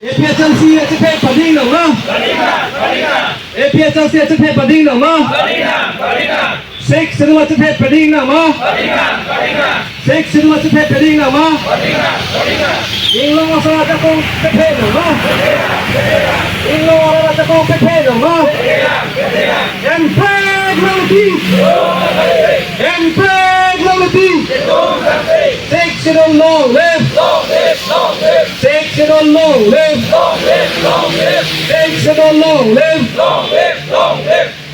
APHLC 这片本地冷吗？APHLC 这片本地冷吗？Six 什么这片本地冷吗？Six 什么这片本地冷吗？英龙我说这公这片冷吗？英龙我说这公这片冷吗？Six you don't long live. Six you don't long live. Six you don't long live.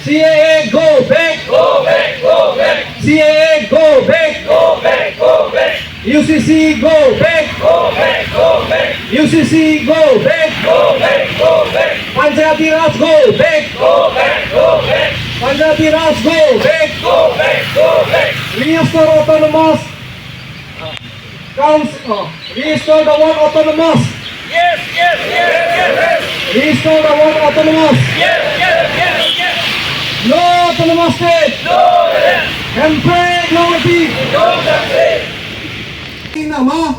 CAA go back. CAA go back. UCC go back. UCC go back. Punjabi Raj go back. Punjabi Raj go back. Restore autonomous council. Restore the one autonomous. Yes. Restore the one autonomous. Yes. No autonomous state. No. Campaign no repeat. Nama.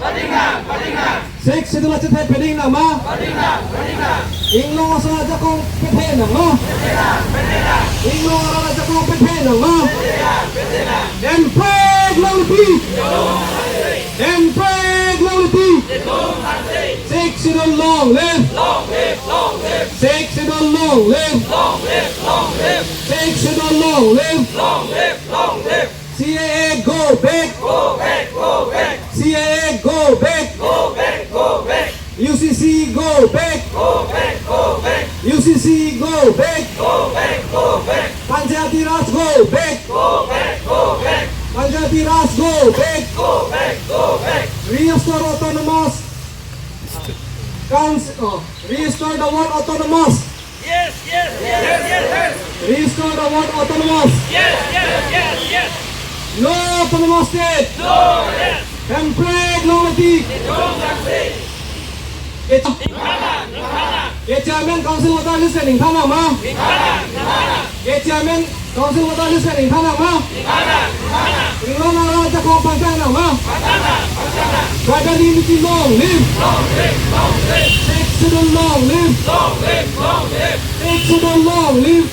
Six itulah cetai pending nama. Inglo saja kau pending nama. Inglo saja kau pending nama. Campaign no repeat. Campaign no repeat. Six you don't long live. Six you don't long live. Six you don't long live. CAA go back. CAA go back. UCC go back. UCC go back. Punjabi Raj go back. Punjabi Raj go back. Restore autonomous council. Restore the one autonomous. Yes. Restore the one autonomous. Yes. No autonomous state. No. Campaign no repeat. Chairman Council water listening thana ma. Chairman Council water listening thana ma. Inglo na ra ko panchang na ma. Brother unity long live. Six to the long live. Six to the long live.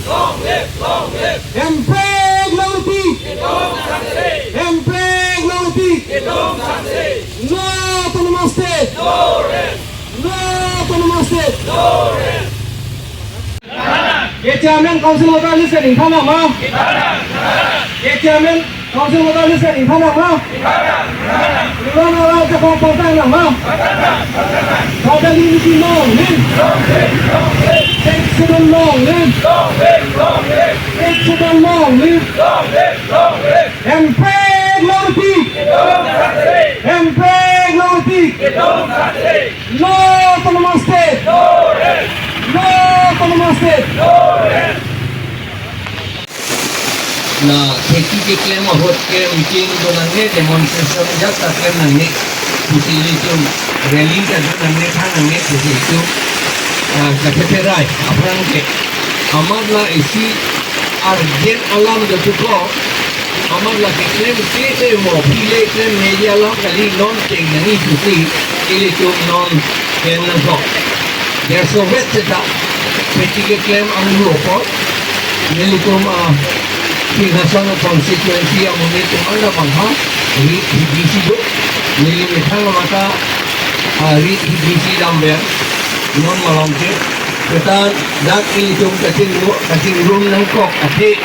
Campaign no repeat. Campaign no repeat. No autonomous state. No autonomous state. Chairman Council water listening thana ma. Chairman Council water listening thana ma. Inglo na ra ko panchang na ma. Brother unity long live. Six to the long live. Six to the long live. Campaign no repeat. Campaign no repeat. No autonomous state. No autonomous state. na खेती के claim होत के meeting जो नंगे demonstration जब तक claim नंगे पुसिली जो rally का जो नंगे था नंगे पुसिली जो कथे राय अपना के हमारा इसी अर्जेंट अलार्म जो चुको हमारा के क्लेम के वो पीले क्लेम मेडिया अलार्म कली नॉन टेक नहीं पुसी इले जो नॉन केन नो देर सो वेस्ट था खेती के क्लेम अनुरूप मिली तो Kachesong constituency ang muli tumanda bangha HBC do nili mithang mata HBC damber non malongke ketan dak ilitung kacing room nang kok ate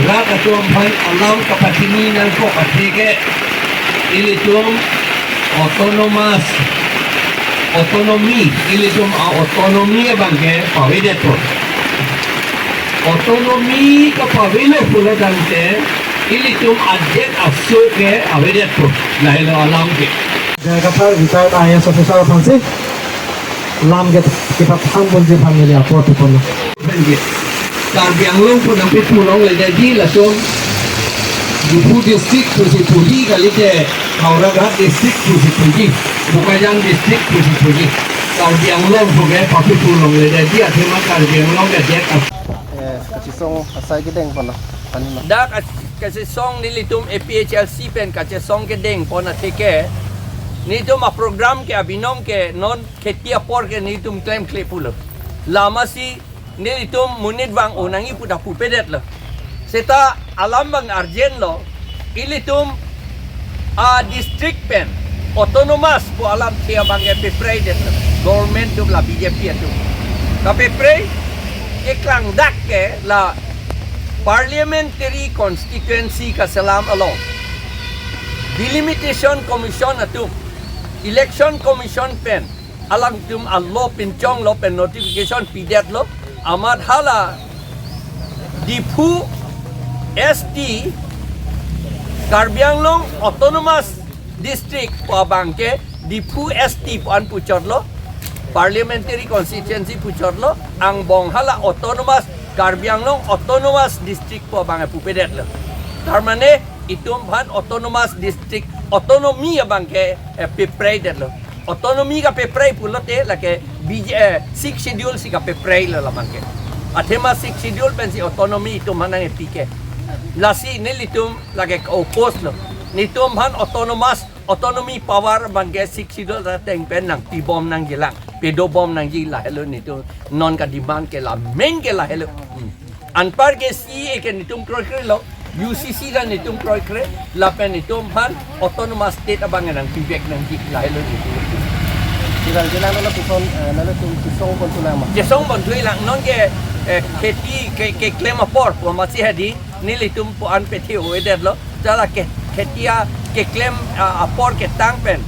rak atom phan alam kapatini nang kok ate ke ilitung autonomy ilitung autonomy bangke pawedeto Otonomi ka pawilo pula dante ili tum adjet aso ke awedet po lahilo alam ke Kapar retired IAS officer fansi lam get kita sambung je family apa tu pun. benge kar biang long po nang pitulong le jadi lasom Dupu district pusi puli kali ke Kauragat district pusi puli Bukajang district pusi puli kar biang long po ke papitulong le jadi athema kar biang long ke jet Kachesong asai gedeng pala kanina. Dak Kachesong nilitum APHLC pen Kachesong gedeng pona teke nitum a program ke abinom ke non ketia por ke nitum claim klepulo lama si nitum munit bang unangi puda pupedet lo seta alam bang arjen lo ilitum a district pen autonomous po alam kia bang ke president government tu la BJP tu tapi pre eklang dak ke la parliamentary constituency ka salam alo delimitation commission atu election commission pen alang tum allo pinchong lo pen notification pidet lo amad hala dipu SD Karbianglong autonomous district po bangke dipu ST po an puchor lo parliamentary constituency puchor lo ang bonghala autonomous Karbianglong autonomous district po bangke pupedet lo tarmane itum bhan autonomous district autonomy bangke pepray lo autonomy ka pepray pulote lake BJ 6 schedule si ka pepray lo bangke athema 6 schedule pensi autonomy itum hanang epike lasi nilitum lage opos lo nitum bhan autonomy power bangke 6 schedule ta teng pen nang ti bom nang gilang pedo bom nang gi la hello nitum non ka demand ke la main ke la hello anpar ke si ke nitum kroi lo UCC dan nitum kroi kre la pen nitum bhan autonomous state abangan nang pibek nang gi la hello nitum Jilang nala pison nala tum Kachesong pon tu nama. Kachesong pon tu lang non ke kheti ke claim apor po masi hadi nilitum po an peti oeder lo jala ke khetia ke claim apor ke tang pen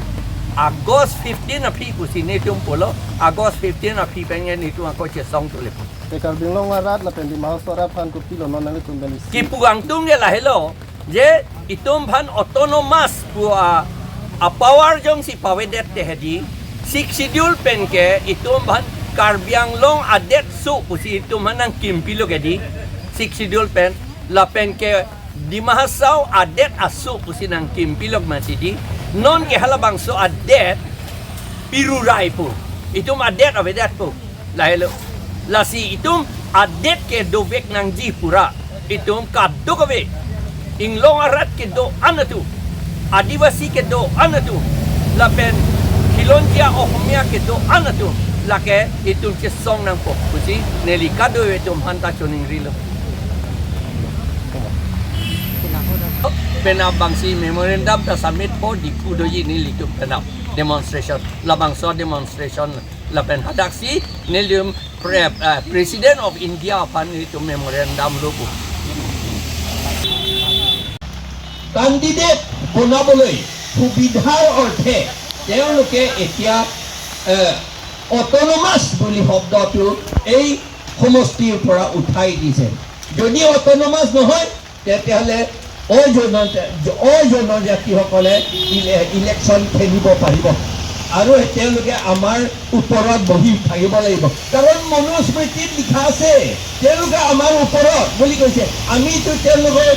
August 15 api kusi nitum polo August 15 api pengen nitum ako Kachesong tu le Tekal binglong ngarat la pendi mahal suara pan kopi lo non nala tum belis. ki pugang tung ge la hello je itum bhan autonomous pu a power jong si pawedet te hadi 6 schedule pen ke itum bhan Karbianglong adet su usi itum hanang kimpilo ke di 6 schedule pen la pen ke di mahasau adet asu usi nang kimpilog masidi non ke halabang so adet pirurai pu itum adet avedat pu la hello la si itum adet ke dovek nang ji pura itum kaddo kave inglong arat ke do anatu adivasi ke do anatu la pen Kilonjia ohmia ke do anatu lake itum Kachesong nang po kusi nelikado itum hanta choning rilo penabang si memorandum ta submit po di kudoyi nilitum penab demonstration labang so demonstration lapen hadak si nilium president of India pan itum memorandum lopo candidate bonabole সুবিধাৰ অৰ্থে তেওঁলোকে এতিয়া autonomous বুলি শব্দটো এই সমষ্টিৰ পৰা উঠাই দিছে যদি অটোনমাস নহয় তেতিয়াহ'লে অজনজাতিসকলে ইলেকশ্যন খেলিব পাৰিব আৰু তেওঁলোকে আমাৰ ওপৰত বহি থাকিব লাগিব কাৰণ মনুস্মৃতিত লিখা আছে তেওঁলোকে আমাৰ ওপৰত বুলি কৈছে আমিতো তেওঁলোকৰ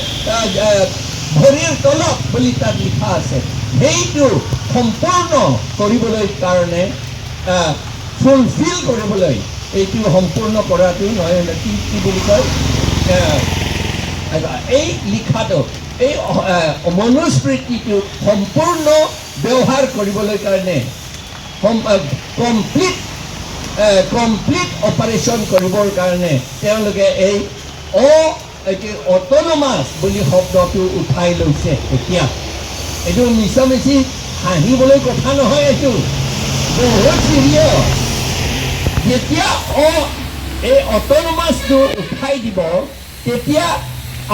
ভৰিৰ তলত বুলি তাত লিখা আছে সেইটো সম্পূৰ্ণ কৰিবলৈ কাৰণে ফুলফিল কৰিবলৈ এইটো সম্পূৰ্ণ কৰাটো নহয় কি বুলি কয় এই লিখাটো এই মনুস্মৃতিটো সম্পূৰ্ণ ব্যৱহাৰ কৰিবলৈ কাৰণে কমপ্লিট অপাৰেশ্যন কৰিবৰ কাৰণে তেওঁলোকে এই অটোনমাস বুলি শব্দটো উঠাই লৈছে এতিয়া এইটো মিছামিছি হাঁহিবলৈ কথা নহয় এইটো বহুত চিৰিয়াছ যেতিয়া এই অটোনমাসটো উঠাই দিব তেতিয়া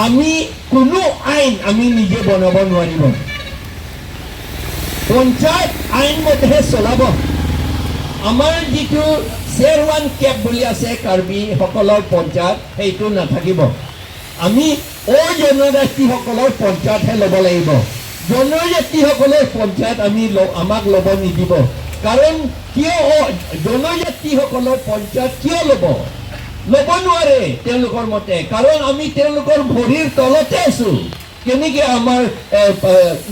আমি কোনো আইন আমি নিজে বনাব নোৱাৰিব পঞ্চায়ত আইন মতেহে চলাব আমাৰ যিটো চেয়াৰৱান কেপ বুলি আছে কাৰ্বিসকলৰ পঞ্চায়ত সেইটো নাথাকিব আমি জনজাতিসকলৰ পঞ্চায়তহে ল'ব লাগিব জনজাতিসকলৰ পঞ্চায়ত আমাক ল'ব নিদিব কাৰণ কিয় জনজাতিসকলৰ পঞ্চায়ত কিয় ল'ব নোৱাৰে তেওঁলোকৰ মতে কাৰণ আমি তেওঁলোকৰ ভৰিৰ তলতে আছো কেনেকৈ আমাৰ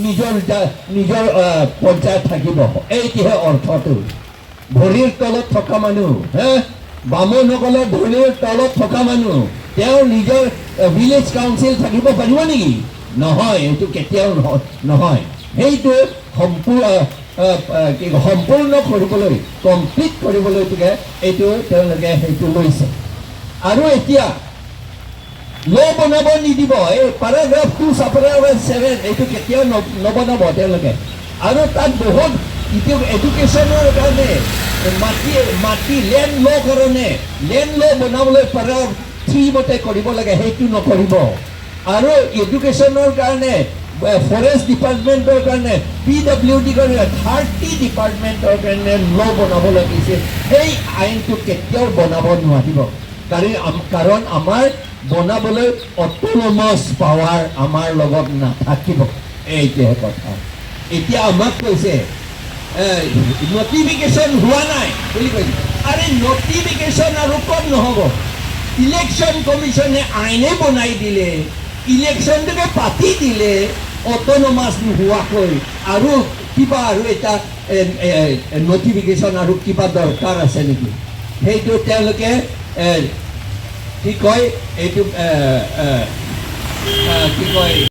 নিজৰ পঞ্চায়ত থাকিব এইটোহে অৰ্থটো ভৰিৰ তলত থকা মানুহ বামুণসকলৰ ভৰিৰ তলত থকা মানুহ তেওঁ নিজৰ ভিলেজ কাউন্সিল থাকিব পাৰিব নেকি নহয় এইটো কেতিয়াও নহয় সেইটো কি সম্পূৰ্ণ কৰিবলৈ কমপ্লিট কৰিবলৈ এইটো তেওঁলোকে সেইটো লৈছে আৰু এতিয়া ল' বনাব নিদিব এই পেৰাগ্ৰাফ 2 পেৰাগ্ৰাফ 7 এইটো কেতিয়াও নবনাব তেওঁলোকে আৰু তাত বহুত এডুকেশ্যনৰ কাৰণে মাটি লেণ্ড ল' কাৰণে লেণ্ড ল' বনাবলৈ পেৰাগ্ৰাফ 3 মতে কৰিব লাগে সেইটো নকৰিব আৰু এডুকেশ্যনৰ কাৰণে ফৰেষ্ট ডিপাৰ্টমেণ্টৰ কাৰণে PWD কাৰণে 30 ডিপাৰ্টমেণ্টৰ কাৰণে ল' বনাব লাগিছে সেই আইনটো কেতিয়াও বনাব নোৱাৰিব কাৰণ আমাৰ বনাবলৈ অট'নমাছ পাৱাৰ আমাৰ লগত নাথাকিব এইটোহে কথা এতিয়া আমাক কৈছে নটিফিকেশ্যন হোৱা নাই বুলি কৈছে আৰে নটিফিকেশ্যন আৰু ক'ত নহ'ব ইলেকশ্যন কমিশ্যনে আইনে বনাই দিলে ইলেকশ্যনটোকে পাতি দিলে অট'নমাছ নোহোৱাকৈ আৰু কিবা আৰু এটা নটিফিকেশ্যন আৰু কিবা দৰকাৰ আছে নেকি সেইটো তেওঁলোকে কি কয় এইটো কি কয়